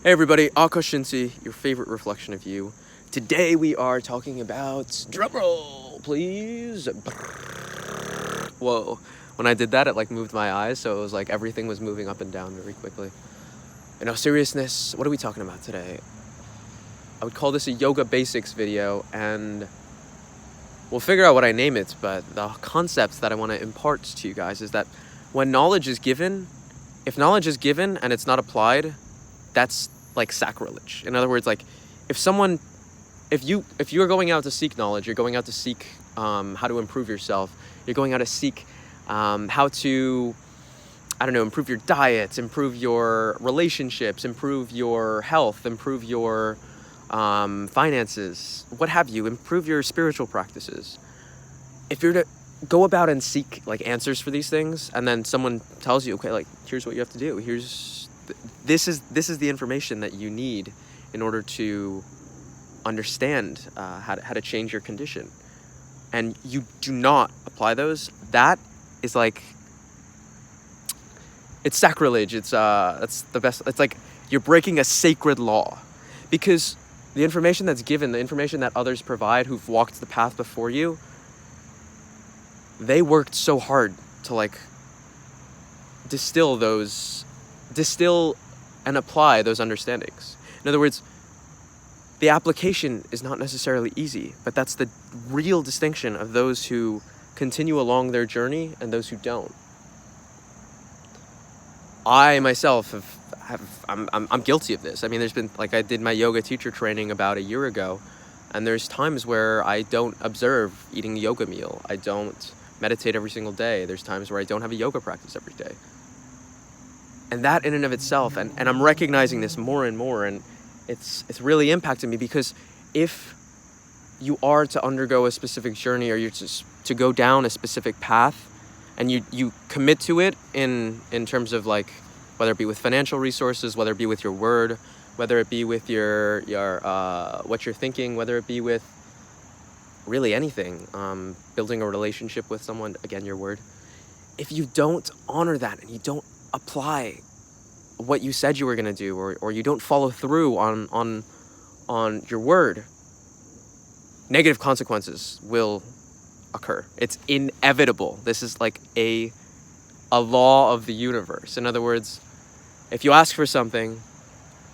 Hey everybody, Akko Shinsi, your favorite reflection of you. Today we are talking about drumroll, please. Whoa. When I did that, it like moved my eyes, so it was like everything was moving up and down very quickly. In all seriousness, what are we talking about today? I would call this a yoga basics video, and we'll figure out what I name it, but the concepts that I want to impart to you guys is that when knowledge is given, if knowledge is given and it's not applied, that's like sacrilege. In other words, like if you're going out to seek knowledge, you're going out to seek how to improve yourself, you're going out to seek how to, I don't know, improve your diet, improve your relationships, improve your health, improve your finances, what have you, improve your spiritual practices. If you're to go about and seek like answers for these things, and then someone tells you, okay, like here's what you have to do, this is the information that you need in order to understand how to change your condition, and you do not apply those, that is like, it's sacrilege. It's that's the best. It's like you're breaking a sacred law, because the information that's given, the information that others provide who've walked the path before you, they worked so hard to like distill and apply those understandings. In other words, the application is not necessarily easy, but that's the real distinction of those who continue along their journey and those who don't. I myself I'm guilty of this. I mean, there's been, like, I did my yoga teacher training about a year ago, and there's times where I don't observe eating a yoga meal. I don't meditate every single day. There's times where I don't have a yoga practice every day. And that in and of itself, and I'm recognizing this more and more, and it's really impacted me, because if you are to undergo a specific journey, or you're to go down a specific path, and you commit to it in terms of, like, whether it be with financial resources, whether it be with your word, whether it be with your what you're thinking, whether it be with really anything, building a relationship with someone, again, your word. If you don't honor that and you don't apply what you said you were going to do, or you don't follow through on your word, negative consequences will occur. It's inevitable. This is like a law of the universe. In other words, if you ask for something,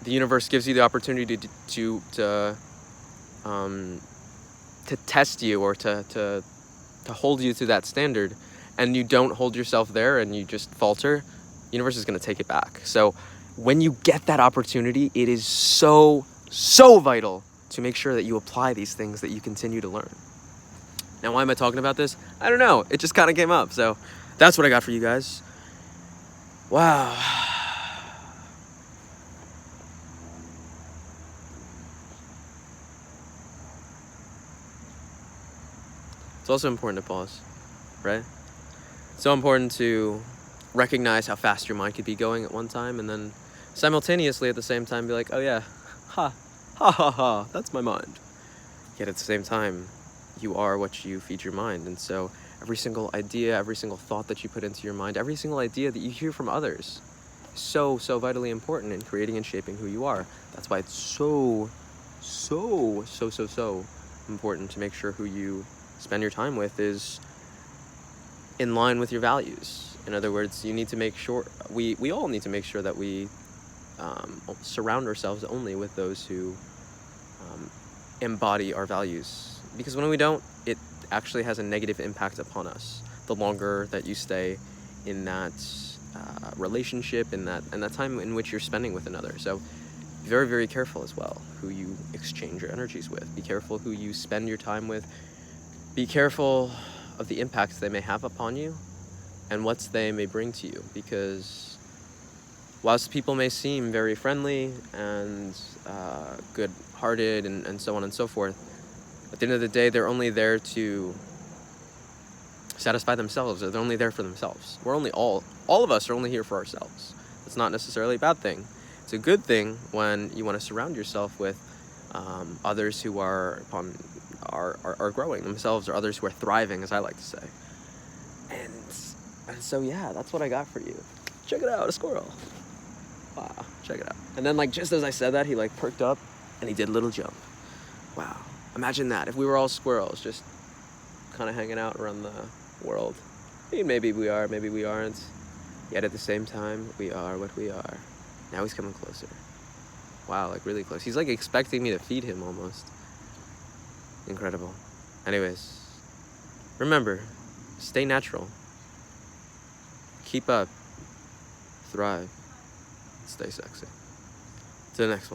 the universe gives you the opportunity to test you, or to hold you to that standard, and you don't hold yourself there and you just falter, the universe is going to take it back. So when you get that opportunity, it is so vital to make sure that you apply these things that you continue to learn. Now, why am I talking about this? I don't know. It just kind of came up. So that's what I got for you guys. Wow. It's also important to pause, right? It's so important to recognize how fast your mind could be going at one time, and then simultaneously at the same time be like, oh yeah, ha, that's my mind. Yet at the same time, you are what you feed your mind. And so every single idea, every single thought that you put into your mind, every single idea that you hear from others is so vitally important in creating and shaping who you are. That's why it's so important to make sure who you spend your time with is in line with your values. In other words, you need to make sure, we all need to make sure that we surround ourselves only with those who embody our values. Because when we don't, it actually has a negative impact upon us the longer that you stay in that relationship, in that time in which you're spending with another. So be very, very careful as well who you exchange your energies with. Be careful who you spend your time with. Be careful of the impacts they may have upon you and what they may bring to you, because whilst people may seem very friendly and good-hearted and so on and so forth, at the end of the day, they're only there to satisfy themselves, or they're only there for themselves. All of us are only here for ourselves. It's not necessarily a bad thing. It's a good thing when you want to surround yourself with others who are growing themselves, or others who are thriving, as I like to say. And so, yeah, that's what I got for you. Check it out, a squirrel. Wow. Check it out. And then, like, just as I said that, he, like, perked up, and he did a little jump. Wow. Imagine that. If we were all squirrels, just kind of hanging out around the world. Maybe we are, maybe we aren't. Yet at the same time, we are what we are. Now he's coming closer. Wow, like, really close. He's, like, expecting me to feed him, almost. Incredible. Anyways, remember, stay natural. Keep up. Thrive. Stay sexy. To the next one.